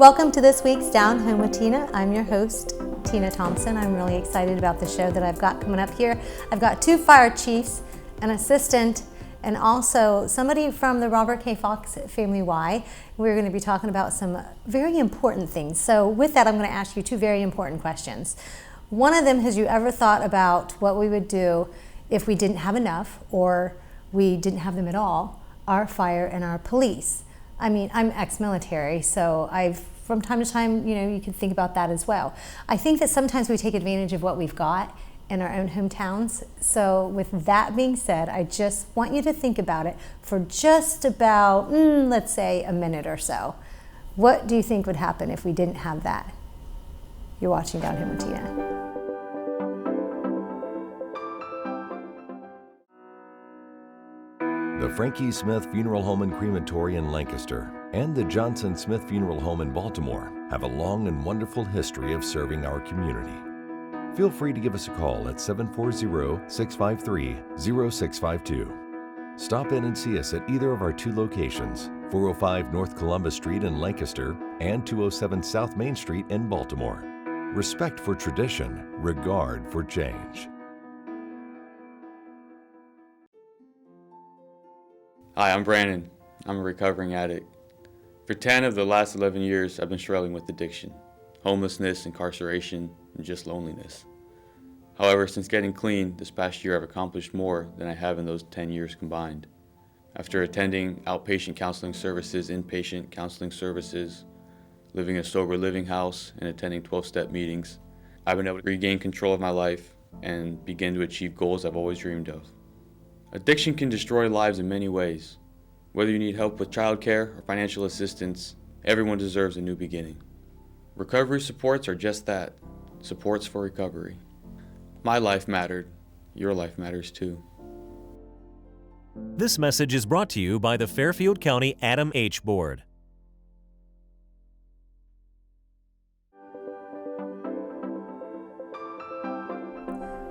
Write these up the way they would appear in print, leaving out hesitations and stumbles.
Welcome to this week's Down Home with Tina. I'm your host, Tina Thompson. I'm really excited about the show that I've got coming up here. I've got two fire chiefs, an assistant, and also somebody from the Robert K Fox Family Y. We're going to be talking about some very important things. So with that, I'm going to ask you two very important questions. One of them, has you ever thought about what we would do if we didn't have enough or we didn't have them at all, our fire and our police? I mean, I'm ex-military, so from time to time, you can think about that as well. I think that sometimes we take advantage of what we've got in our own hometowns. So with that being said, I just want you to think about it for just about, let's say, a minute or so. What do you think would happen if we didn't have that? You're watching Down Home with Tina. The Frankie Smith Funeral Home and Crematory in Lancaster and the Johnson Smith Funeral Home in Baltimore have a long and wonderful history of serving our community. Feel free to give us a call at 740-653-0652. Stop in and see us at either of our two locations, 405 North Columbus Street in Lancaster and 207 South Main Street in Baltimore. Respect for tradition, regard for change. Hi, I'm Brandon. I'm a recovering addict. For 10 of the last 11 years, I've been struggling with addiction, homelessness, incarceration, and just loneliness. However, since getting clean this past year, I've accomplished more than I have in those 10 years combined. After attending outpatient counseling services, inpatient counseling services, living in a sober living house, and attending 12-step meetings, I've been able to regain control of my life and begin to achieve goals I've always dreamed of. Addiction can destroy lives in many ways. Whether you need help with childcare or financial assistance, everyone deserves a new beginning. Recovery supports are just that, supports for recovery. My life mattered. Your life matters too. This message is brought to you by the Fairfield County Adam H. Board.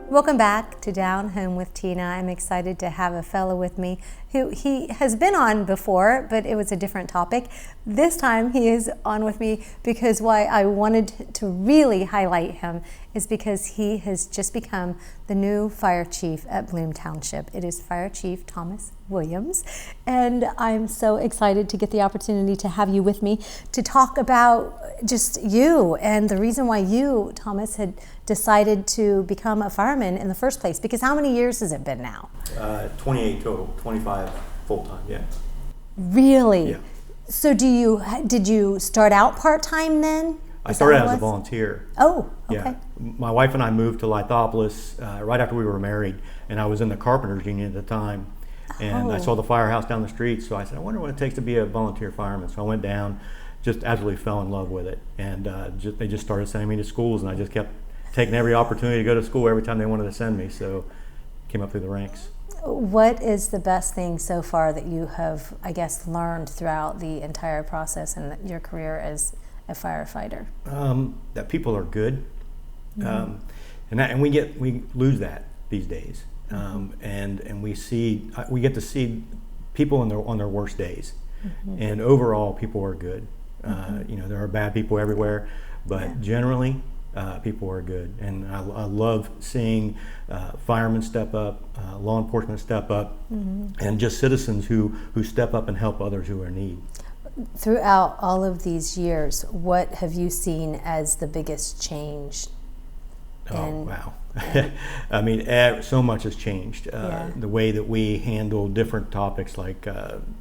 Welcome back to Down Home with Tina. I'm excited to have a fellow with me who he has been on before, but it was a different topic. This time he is on with me because why I wanted to really highlight him is because he has just become the new fire chief at Bloom Township. It is Fire Chief Thomas Williams, and I'm so excited to get the opportunity to have you with me to talk about just you and the reason why you, Thomas, had decided to become a fireman in the first place. Because how many years has it been now? 28 total, 25 full-time, yeah. Really? Yeah. So did you start out part-time then? I started out as a volunteer. Oh, okay. Yeah. My wife and I moved to Lithopolis right after we were married, and I was in the Carpenters Union at the time. And I saw the firehouse down the street, so I said, I wonder what it takes to be a volunteer fireman. So I went down, just absolutely fell in love with it. And they just started sending me to schools, and I just kept taking every opportunity to go to school every time they wanted to send me. So came up through the ranks. What is the best thing so far that you have, I guess, learned throughout the entire process in your career as a firefighter? That people are good, and we lose that these days, and we get to see people on their worst days, and overall people are good. There are bad people everywhere, but generally people are good, and I love seeing firemen step up, law enforcement step up, and just citizens who step up and help others who are in need. Throughout all of these years, what have you seen as the biggest change? Wow. I mean, so much has changed. The way that we handle different topics like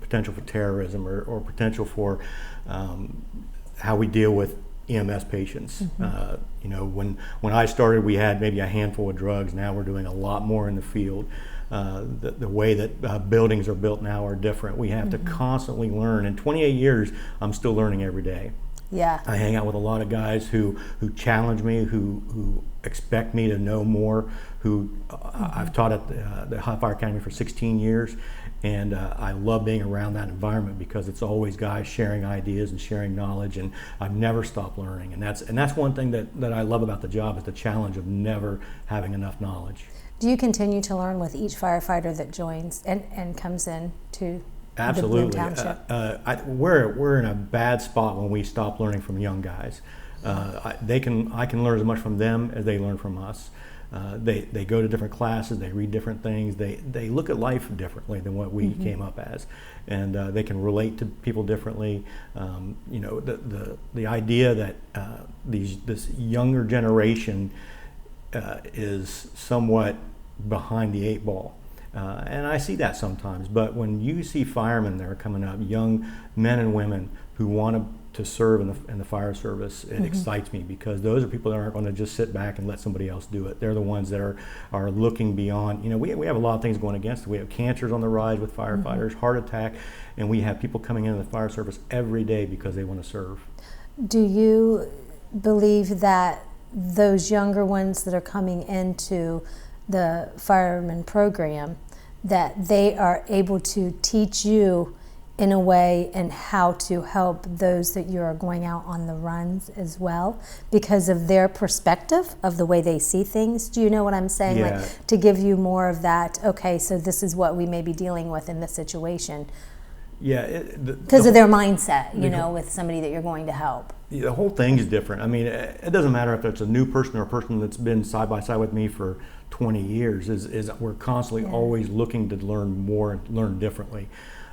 potential for terrorism or potential for how we deal with EMS patients. When I started, we had maybe a handful of drugs. Now we're doing a lot more in the field. The way that buildings are built now are different. We have to constantly learn. In 28 years, I'm still learning every day. Yeah. I hang out with a lot of guys who challenge me, who expect me to know more, I've taught at the Hot Fire Academy for 16 years, and I love being around that environment because it's always guys sharing ideas and sharing knowledge, and I've never stopped learning. And that's one thing that I love about the job, is the challenge of never having enough knowledge. Do you continue to learn with each firefighter that joins and comes in to Absolutely. Township? We're in a bad spot when we stop learning from young guys. I can learn as much from them as they learn from us. They go to different classes, they read different things, they look at life differently than what we came up as, and they can relate to people differently. The idea that this younger generation is somewhat behind the eight ball. And I see that sometimes, but when you see firemen that are coming up, young men and women who want to serve in the fire service, it excites me, because those are people that aren't going to just sit back and let somebody else do it. They're the ones that are looking beyond. We have a lot of things going against it. We have cancers on the rise with firefighters, heart attack, and we have people coming into the fire service every day because they want to serve. Do you believe that those younger ones that are coming into the fireman program, that they are able to teach you in a way and how to help those that you are going out on the runs as well, because of their perspective of the way they see things? Do you know what I'm saying? Yeah. Like, to give you more of that, okay, so this is what we may be dealing with in this situation. Yeah. Because of their mindset, with somebody that you're going to help. The whole thing is different. I mean, it doesn't matter if it's a new person or a person that's been side by side with me for 20 years. Is we're constantly always looking to learn more and learn differently.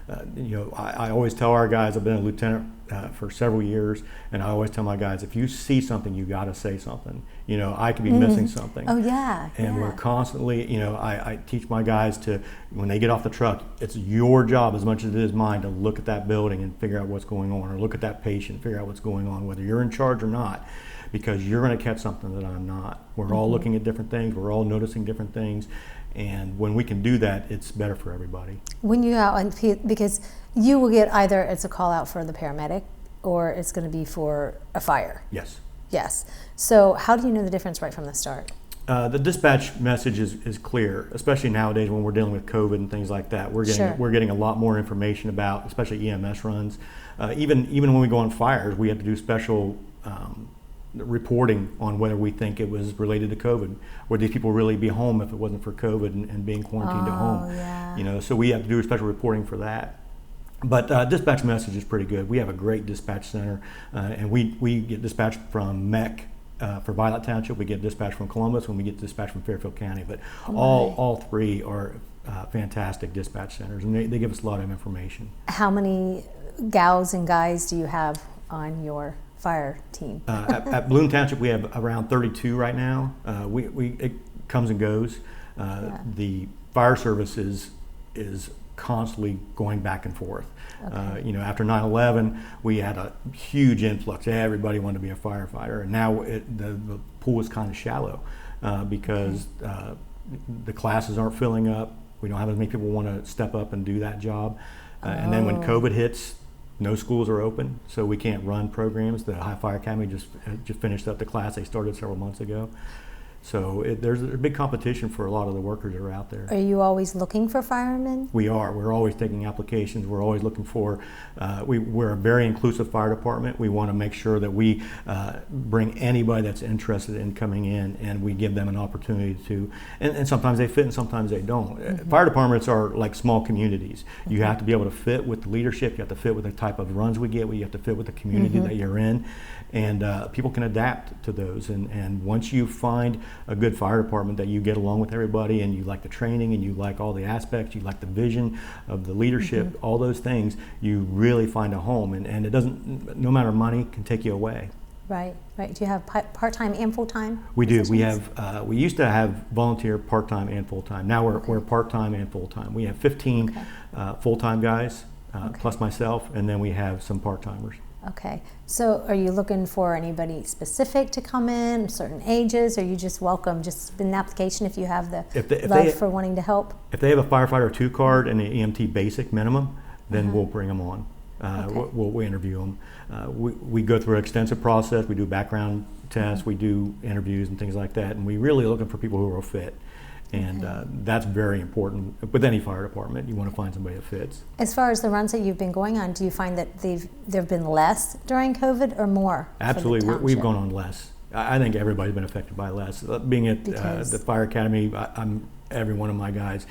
I always tell our guys, I've been a lieutenant for several years, and I always tell my guys, if you see something, you got to say something. I could be missing something. Oh, yeah. And we're constantly, I teach my guys to, when they get off the truck, it's your job as much as it is mine to look at that building and figure out what's going on, or look at that patient, figure out what's going on, whether you're in charge or not, because you're going to catch something that I'm not. We're all looking at different things. We're all noticing different things. And when we can do that, it's better for everybody. When you out, because you will get either it's a call out for the paramedic or it's going to be for a fire. Yes. Yes. So how do you know the difference right from the start? The dispatch message is clear, especially nowadays when we're dealing with COVID and things like that. We're getting a lot more information about, especially EMS runs. Even when we go on fires, we have to do special reporting on whether we think it was related to COVID. Would these people really be home if it wasn't for COVID and being quarantined at home? Yeah. So we have to do special reporting for that. But dispatch message is pretty good. We have a great dispatch center, and we get dispatched from MEC for Violet Township. We get dispatched from Columbus, and we get dispatched from Fairfield County. But all three are fantastic dispatch centers, and they give us a lot of information. How many gals and guys do you have on your fire team? At Bloom Township, we have around 32 right now. It comes and goes. The fire service is constantly going back and forth. Okay. After 9/11, we had a huge influx. Everybody wanted to be a firefighter, and now the pool is kind of shallow because the classes aren't filling up. We don't have as many people want to step up and do that job. And then when COVID hits, no schools are open, so we can't run programs. The High Fire Academy just finished up the class they started several months ago. So there's a big competition for a lot of the workers that are out there. Are you always looking for firemen? We are. We're always taking applications. We're always looking for, we're a very inclusive fire department. We want to make sure that we bring anybody that's interested in coming in, and we give them an opportunity to, and sometimes they fit and sometimes they don't. Fire departments are like small communities. You have to be able to fit with the leadership. You have to fit with the type of runs we get. You have to fit with the community that you're in. And people can adapt to those. And once you find a good fire department that you get along with everybody, and you like the training, and you like all the aspects, you like the vision of the leadership, all those things, you really find a home. And it doesn't, no matter money can take you away. Right. Do you have part-time and full-time? We do. We have. We used to have volunteer part-time and full-time. Now we're part-time and full-time. We have 15 full-time guys plus myself, and then we have some part-timers. Okay, so are you looking for anybody specific to come in, certain ages, or you just welcome, just an application if you have the love for wanting to help? If they have a firefighter 2 card and an EMT basic minimum, then we'll bring them on. We'll interview them. We go through an extensive process. We do background tests, we do interviews and things like that, and we really are looking for people who are fit. And that's very important with any fire department. You want to find somebody that fits. As far as the runs that you've been going on, do you find that there have been less during COVID or more? Absolutely, we've gone on less. I think everybody's been affected by less. Being at the Fire Academy, every one of my guys,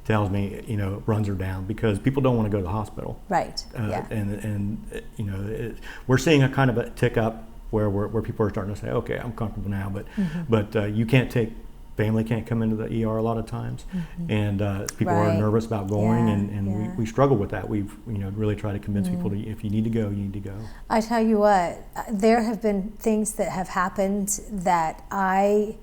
tells me, runs her down because people don't want to go to the hospital. Right. Yeah. And we're seeing a kind of a tick up where people are starting to say, okay, I'm comfortable now, but you family can't come into the ER a lot of times, and people are nervous about going, and we struggle with that. We've really tried to convince people if you need to go, you need to go. I tell you what, there have been things that have happened that I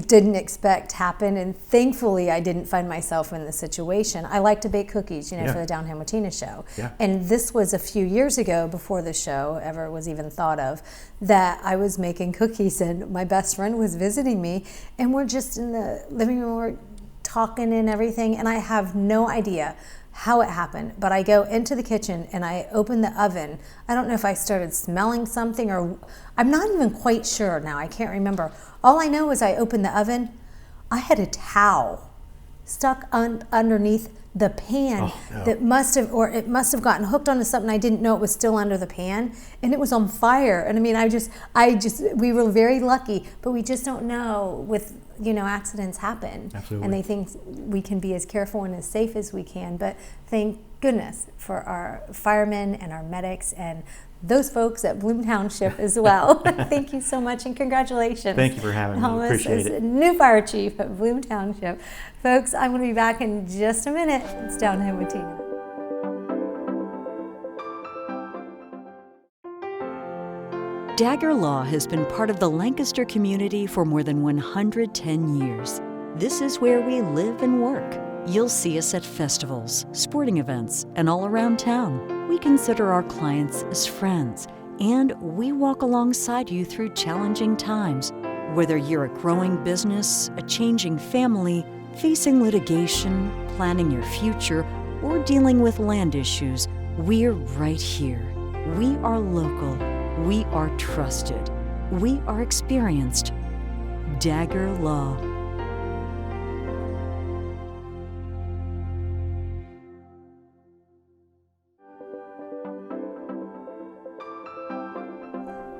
didn't expect happen, and thankfully I didn't find myself in the situation. I like to bake cookies, for the Down Home with Tina show. Yeah. And this was a few years ago, before the show ever was even thought of, that I was making cookies, and my best friend was visiting me, and we're just in the living room, we're talking and everything, and I have no idea how it happened, but I go into the kitchen and I open the oven. I don't know if I started smelling something, or I'm not even quite sure now. I can't remember. All I know is I opened the oven. I had a towel stuck underneath the pan that must have gotten hooked onto something. I didn't know it was still under the pan, and it was on fire. And I mean, we were very lucky, but we just don't know with, accidents happen. Absolutely. And they think we can be as careful and as safe as we can, but thank goodness for our firemen and our medics and those folks at Bloom Township as well. Thank you so much, and congratulations. Thank you for having me. Appreciate it. New fire chief at Bloom Township. Folks, I'm going to be back in just a minute. It's Down Home with Tina. Dagger Law has been part of the Lancaster community for more than 110 years. This is where we live and work. You'll see us at festivals, sporting events, and all around town. We consider our clients as friends, and we walk alongside you through challenging times. Whether you're a growing business, a changing family, facing litigation, planning your future, or dealing with land issues, we're right here. We are local. We are trusted. We are experienced. Dagger Law.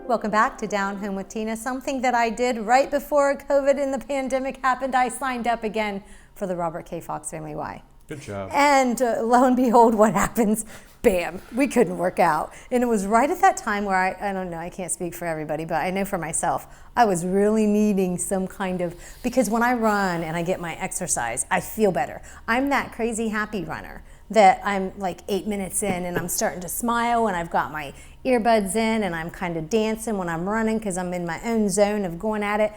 Welcome back to Down Home with Tina. Something that I did right before COVID and the pandemic happened, I signed up again for the Robert K Fox Family Y. Good job. And lo and behold, what happens? Bam, we couldn't work out. And it was right at that time where I don't know, I can't speak for everybody, but I know for myself, I was really needing some kind of, because when I run and I get my exercise, I feel better. I'm that crazy happy runner that I'm like 8 minutes in and I'm starting to smile and I've got my earbuds in and I'm kind of dancing when I'm running because I'm in my own zone of going at it.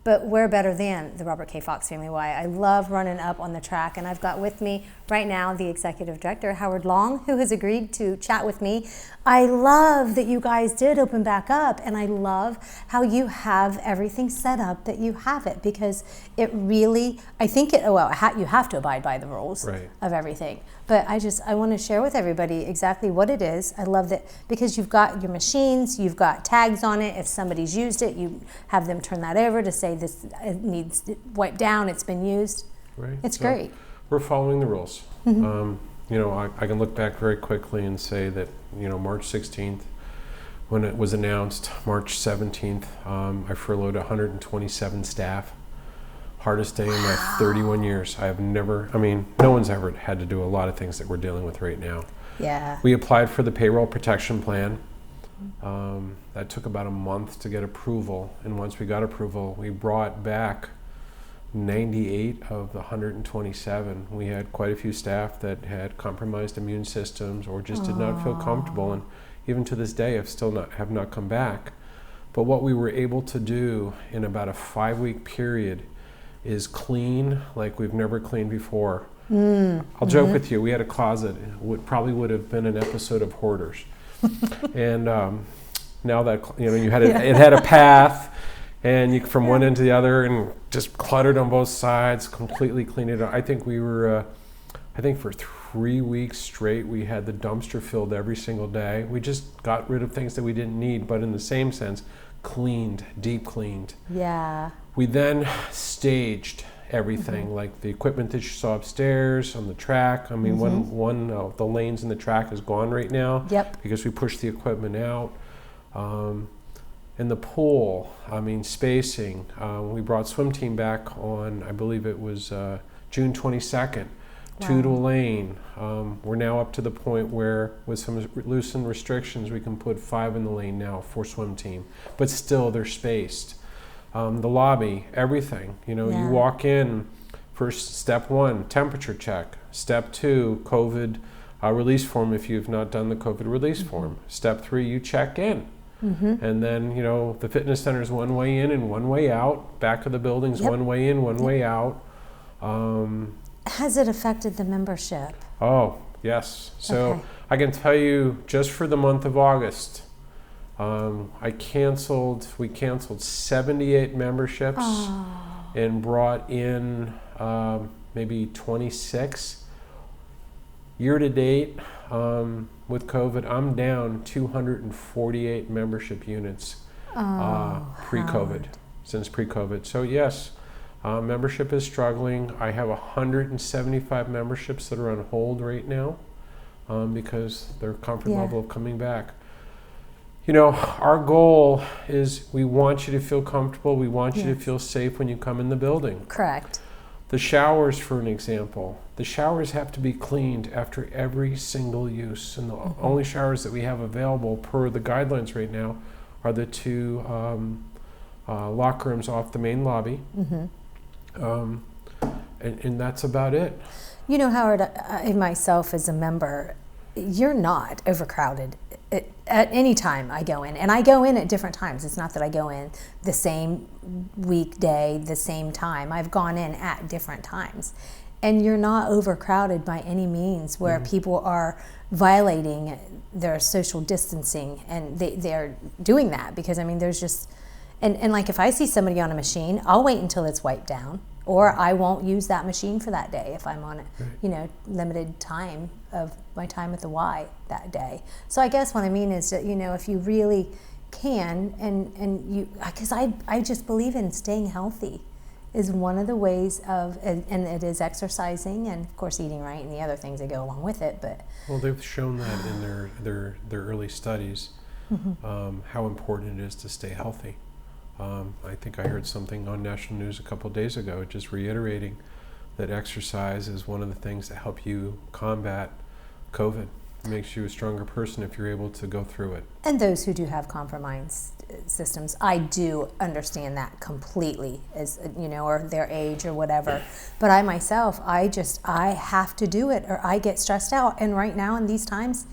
But where better than the Robert K Fox Family Y? I love running up on the track, and I've got with me right now the executive director, Howard Long, who has agreed to chat with me. I love that you guys did open back up, and I love how you have everything set up that you have it, because it really, I think you have to abide by the rules of everything. But I want to share with everybody exactly what it is. I love that because you've got your machines, you've got tags on it. If somebody's used it, you have them turn that over to say this needs wiped down, it's been used. Right. It's great. We're following the rules. Mm-hmm. I can look back very quickly and say that, March 16th, when it was announced, March 17th, I furloughed 127 staff. Hardest day in my 31 years. No one's ever had to do a lot of things that we're dealing with right now. Yeah. We applied for the payroll protection plan. That took about a month to get approval. And once we got approval, we brought back 98 of the 127. We had quite a few staff that had compromised immune systems or just did not feel comfortable. And even to this day, have not come back. But what we were able to do in about a 5-week period is clean like we've never cleaned before. I'll joke with you, we had a closet, it probably would have been an episode of Hoarders. And now that, you had it had a path, and you from one end to the other, and just cluttered on both sides, completely cleaned it up. I think we were, for 3 weeks straight, we had the dumpster filled every single day. We just got rid of things that we didn't need, but in the same sense, deep cleaned. Yeah. We then staged everything, like the equipment that you saw upstairs on the track. I mean, one of the lanes in the track is gone right now because we pushed the equipment out. In the pool, spacing. We brought swim team back on, I believe it was June 22nd. 2 to a lane. We're now up to the point where, with some loosened restrictions, we can put 5 in the lane now for swim team. But still, they're spaced. The lobby, everything. You know, you walk in, first step 1, temperature check. Step 2, COVID release form if you've not done the COVID release form. Step 3, you check in. And then, you know, the fitness center is one way in and one way out. Back of the building's one way in, one way out. Has it affected the membership? Oh, yes. So I can tell you, just for the month of August, we canceled 78 memberships and brought in maybe 26. Year to date, with COVID, I'm down 248 membership units pre-COVID, since pre-COVID. So yes, membership is struggling. I have 175 memberships that are on hold right now because their comfort level of coming back. You know, our goal is we want you to feel comfortable. We want you to feel safe when you come in the building. Correct. The showers, for an example, the showers have to be cleaned after every single use. And the only showers that we have available per the guidelines right now are the 2 locker rooms off the main lobby. And that's about it. You know, Howard, I myself as a member, you're not overcrowded at any time I go in. And I go in at different times. It's not that I go in the same weekday, the same time. I've gone in at different times. And you're not overcrowded by any means where people are violating their social distancing. And they're doing that because, I mean, there's just, and like if I see somebody on a machine, I'll wait until it's wiped down. Or I won't use that machine for that day if I'm on a, you know, limited time of my time at the Y that day. So I guess what I mean is that, you know, if you really can, and you, because I just believe in staying healthy is one of the ways of, and it is exercising and of course eating right and the other things that go along with it. But well, they've shown that in their early studies, how important it is to stay healthy. I think I heard something on national news a couple of days ago just reiterating that exercise is one of the things that help you combat COVID. It makes you a stronger person if you're able to go through it. And those who do have compromised systems, I do understand that completely, as you know, or their age or whatever. But I myself, I have to do it or I get stressed out. And right now in these times,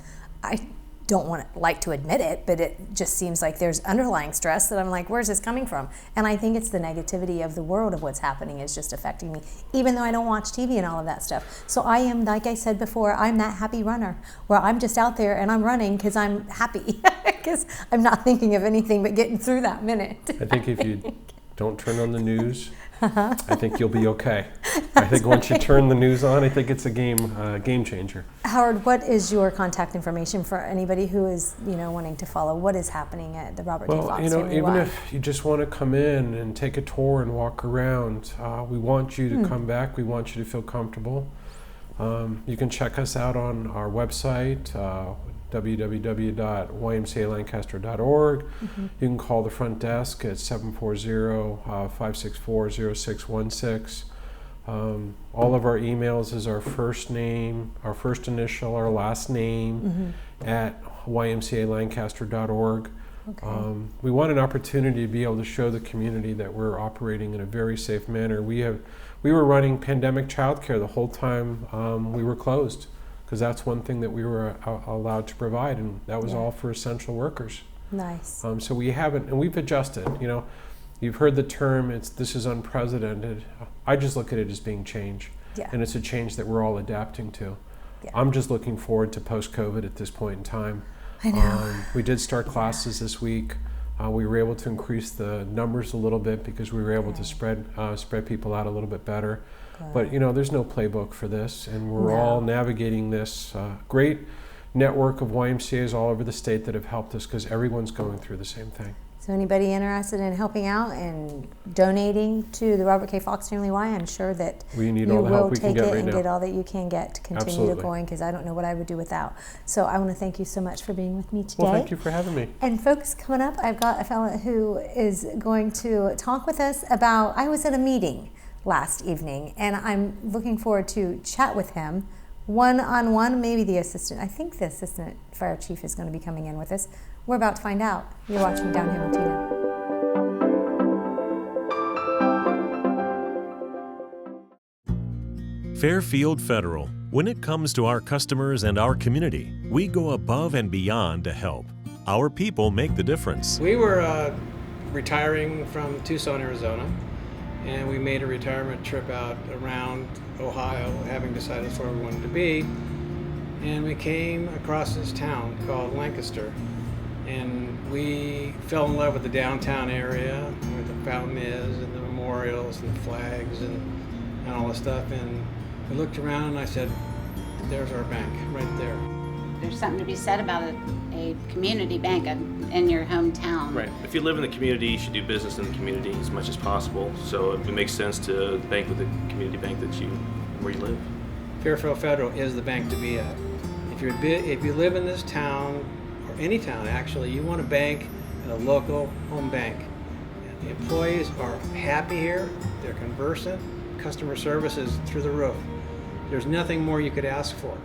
I don't like to admit it, but it just seems like there's underlying stress that I'm like, where's this coming from? And I think it's the negativity of the world of what's happening is just affecting me, even though I don't watch TV and all of that stuff. So I am, like I said before, I'm that happy runner where I'm just out there and I'm running because I'm happy, because I'm not thinking of anything but getting through that minute. I think if you don't turn on the news, I think you'll be okay. I think once you turn the news on, I think it's a game changer. Howard, what is your contact information for anybody who is, you know, wanting to follow what is happening at the Robert K Fox YMCA? Well, you know, even if you just want to come in and take a tour and walk around, we want you to come back. We want you to feel comfortable. You can check us out on our website, www.ymcalancaster.org. You can call the front desk at 740-564-0616. All of our emails is our first name, our first initial, our last name at ymcalancaster.org. Okay. We want an opportunity to be able to show the community that we're operating in a very safe manner. We were running pandemic childcare the whole time we were closed, because that's one thing that we were allowed to provide, and that was all for essential workers. Nice. So we haven't, and we've adjusted. You know, you've heard the term, this is unprecedented. I just look at it as being change, and it's a change that we're all adapting to. I'm just looking forward to post-COVID at this point in time. I know. We did start classes this week. We were able to increase the numbers a little bit because we were able to spread people out a little bit better. But, you know, there's no playbook for this, and we're all navigating this great network of YMCAs all over the state that have helped us, because everyone's going through the same thing. So anybody interested in helping out and donating to the Robert K Fox Family Y, I'm sure that we need all the help we can get right now. You will take it and get all that you can get to continue to going, because I don't know what I would do without. So I want to thank you so much for being with me today. Well, thank you for having me. And folks, coming up, I've got a fellow who is going to talk with us about, I was at a meeting last evening, and I'm looking forward to chat with him one-on-one. Maybe the assistant, I think the assistant fire chief is going to be coming in with us. We're about to find out. You're watching Down Home with Tina. Fairfield Federal. When it comes to our customers and our community, we go above and beyond to help. Our people make the difference. We were retiring from Tucson, Arizona, and we made a retirement trip out around Ohio, having decided that's where we wanted to be. And we came across this town called Lancaster, and we fell in love with the downtown area, where the fountain is, and the memorials, and the flags, and all this stuff. And we looked around, and I said, "There's our bank, right there." There's something to be said about a community bank in your hometown. Right. If you live in the community, you should do business in the community as much as possible. So it makes sense to bank with the community bank where you live. Fairfield Federal is the bank to be at. If you live in this town, or any town actually, you want to bank at a local home bank. And the employees are happy here, they're conversant, customer service is through the roof. There's nothing more you could ask for.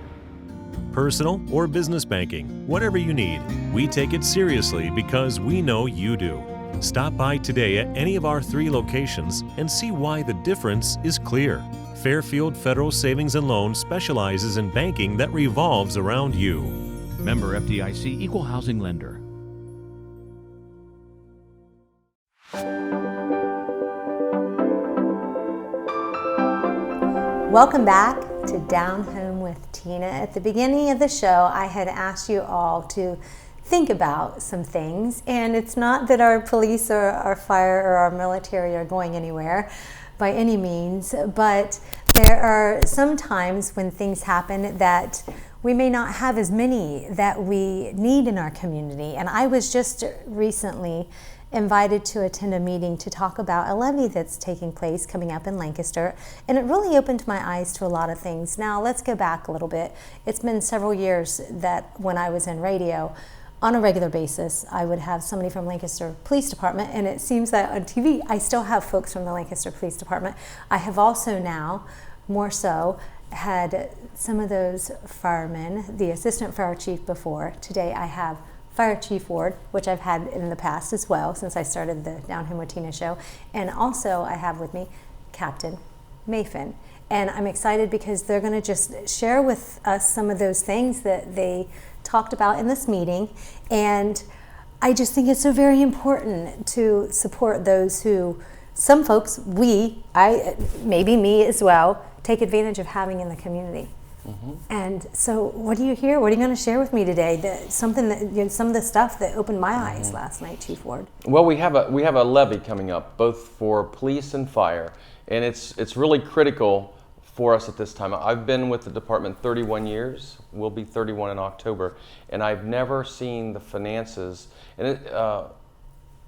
Personal or business banking, whatever you need, we take it seriously because we know you do. Stop by today at any of our 3 locations and see why the difference is clear. Fairfield Federal Savings and Loan specializes in banking that revolves around you. Member FDIC Equal Housing Lender. Welcome back to Down Home with Tina. At the beginning of the show, I had asked you all to think about some things, and it's not that our police or our fire or our military are going anywhere by any means, but there are some times when things happen that we may not have as many that we need in our community. And I was just recently invited to attend a meeting to talk about a levy that's taking place coming up in Lancaster, and it really opened my eyes to a lot of things. Now let's go back a little bit. It's been several years that when I was in radio, on a regular basis, I would have somebody from Lancaster Police Department, and it seems that on TV, I still have folks from the Lancaster Police Department. I have also now, more so, had some of those firemen, the assistant fire chief before. Today I have Fire Chief Ward, which I've had in the past as well since I started the Down Home with Tina show. And also I have with me Captain Mayfin. And I'm excited because they're going to just share with us some of those things that they talked about in this meeting. And I just think it's so very important to support those who, some folks, maybe me as well, take advantage of having in the community. Mm-hmm. And so what do you hear? What are you going to share with me today? Some of the stuff that opened my eyes last night, Chief Ward. Well, we have a levy coming up, both for police and fire, and it's really critical for us at this time. I've been with the department 31 years. We'll be 31 in October, and I've never seen the finances and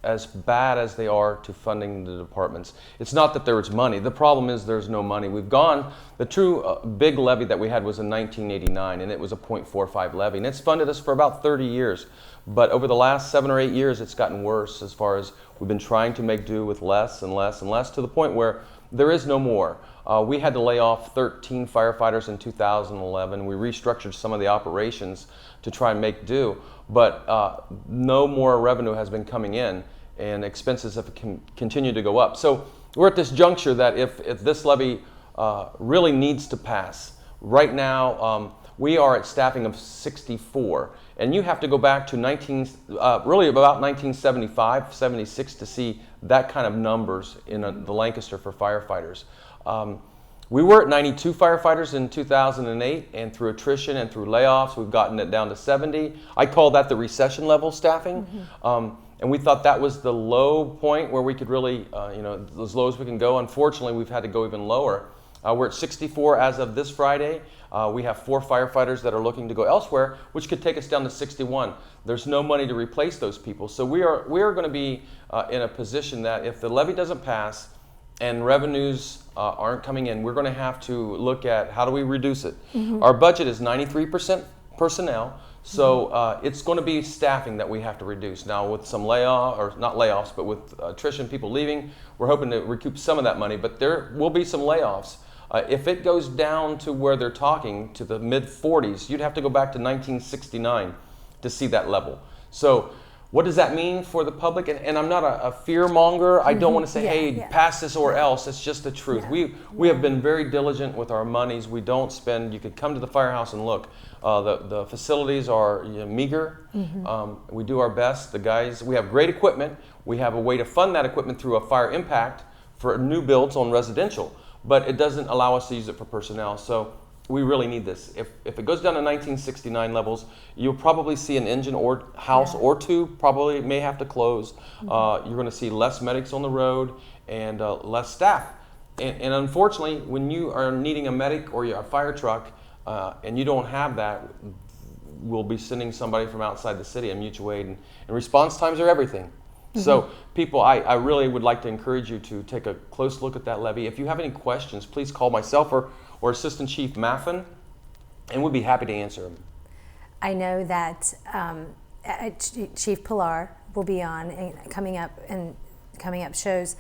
as bad as they are to funding the departments. It's not that there is money. The problem is there's no money. The true big levy that we had was in 1989, and it was a 0.45 levy, and it's funded us for about 30 years. But over the last 7 or 8 years, it's gotten worse as far as we've been trying to make do with less and less and less, to the point where there is no more. We had to lay off 13 firefighters in 2011. We restructured some of the operations to try and make do, but no more revenue has been coming in, and expenses have continued to go up. So we're at this juncture that if this levy really needs to pass, right now we are at staffing of 64, and you have to go back to really about 1975, 76 to see that kind of numbers in the Lancaster for firefighters. We were at 92 firefighters in 2008, and through attrition and through layoffs, we've gotten it down to 70. I call that the recession level staffing. Mm-hmm. And we thought that was the low point where we could really, as low as we can go. Unfortunately, we've had to go even lower. We're at 64 as of this Friday. We have 4 firefighters that are looking to go elsewhere, which could take us down to 61. There's no money to replace those people. So we are going to be in a position that if the levy doesn't pass and revenues aren't coming in, we're going to have to look at how do we reduce it. Mm-hmm. Our budget is 93% personnel. So it's going to be staffing that we have to reduce. Now with some not layoffs, but with attrition, people leaving, we're hoping to recoup some of that money, but there will be some layoffs. If it goes down to where they're talking, to the mid-40s, you'd have to go back to 1969 to see that level. So what does that mean for the public? And I'm not a fear monger. I don't want to say, hey, pass this or else. It's just the truth. We have been very diligent with our monies. We don't spend. You could come to the firehouse and look. The facilities are meager. We do our best. The guys, we have great equipment. We have a way to fund that equipment through a fire impact for new builds on residential, but it doesn't allow us to use it for personnel. So we really need this. If it goes down to 1969 levels, you'll probably see an engine or house or two probably may have to close. You're going to see less medics on the road and less staff. And unfortunately, when you are needing a medic or a fire truck and you don't have that, we'll be sending somebody from outside the city and mutual aid. And response times are everything. So people, I really would like to encourage you to take a close look at that levy. If you have any questions, please call myself or Assistant Chief Maffin, and we'd be happy to answer them. I know that Chief Pilar will be on coming up shows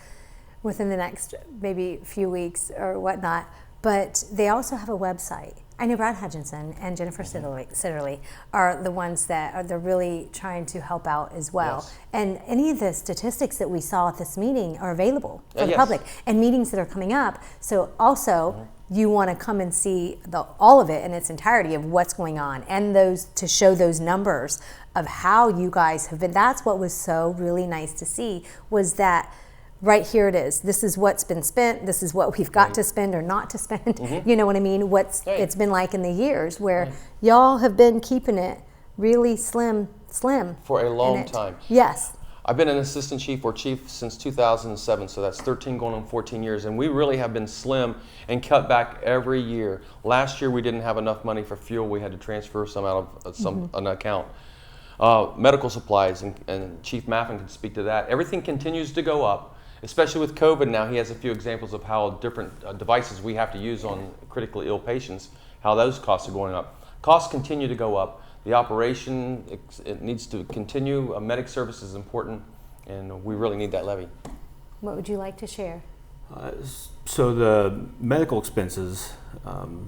within the next maybe few weeks or whatnot, but they also have a website. I know Brad Hutchinson and Jennifer Sitterly are the ones that they're really trying to help out as well. Yes. And any of the statistics that we saw at this meeting are available for the public, and meetings that are coming up. So also, you want to come and see all of it in its entirety of what's going on, and those to show those numbers of how you guys have been. That's what was so really nice to see, was that right here it is. This is what's been spent. This is what we've got to spend or not to spend. You know what I mean? It's been like in the years where y'all have been keeping it really slim. For a long time. Yes. I've been an assistant chief or chief since 2007, so that's 13 going on 14 years, and we really have been slim and cut back every year. Last year we didn't have enough money for fuel. We had to transfer some out of an account. Medical supplies, and Chief Maffin can speak to that. Everything continues to go up. Especially with COVID now, he has a few examples of how different devices we have to use on critically ill patients, how those costs are going up. Costs continue to go up. The operation, it needs to continue. Medic service is important, and we really need that levy. What would you like to share? So the medical expenses,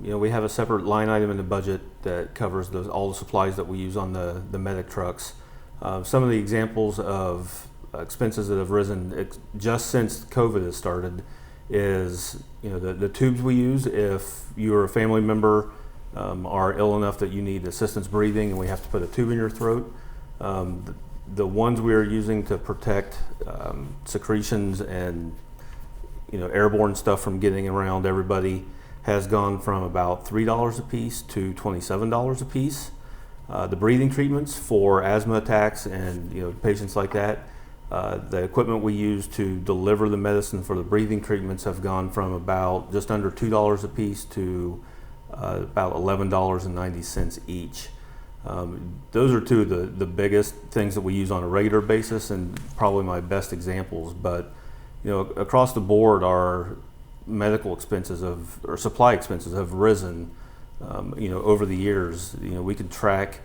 we have a separate line item in the budget that covers all the supplies that we use on the medic trucks. Some of the examples of expenses that have risen just since COVID has started is, the tubes we use. If you're a family member are ill enough that you need assistance breathing and we have to put a tube in your throat, the ones we are using to protect secretions and airborne stuff from getting around everybody has gone from about $3 a piece to $27 a piece. The breathing treatments for asthma attacks and patients like that, the equipment we use to deliver the medicine for the breathing treatments have gone from about just under $2 a piece to about $11.90 each. Those are two of the biggest things that we use on a regular basis, and probably my best examples. But across the board, our medical expenses or supply expenses have risen. Over the years, we can track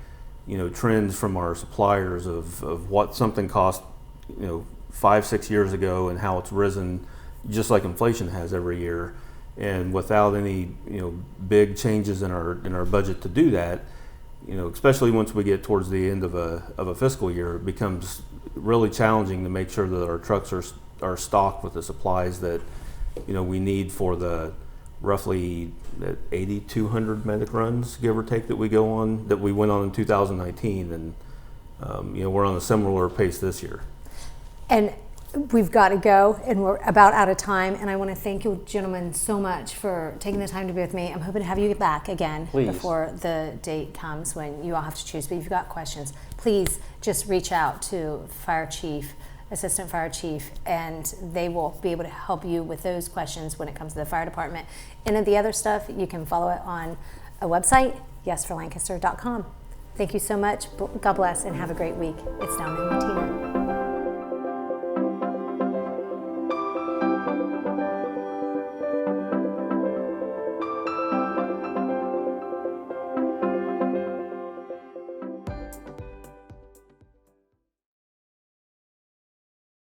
trends from our suppliers of what something cost 5-6 years ago and how it's risen just like inflation has every year, and without any big changes in our budget to do that, especially once we get towards the end of a fiscal year, it becomes really challenging to make sure that our trucks are stocked with the supplies that we need for the roughly 8,200 medic runs, give or take, that we went on in 2019, and we're on a similar pace this year. And we've got to go, and we're about out of time, and I want to thank you gentlemen so much for taking the time to be with me. I'm hoping to have you back again before the date comes when you all have to choose. But if you've got questions, please just reach out to Fire Chief, Assistant Fire Chief, and they will be able to help you with those questions when it comes to the fire department. And the other stuff, you can follow it on a website, yesforlancaster.com. Thank you so much. God bless, and have a great week. It's Down in Latina.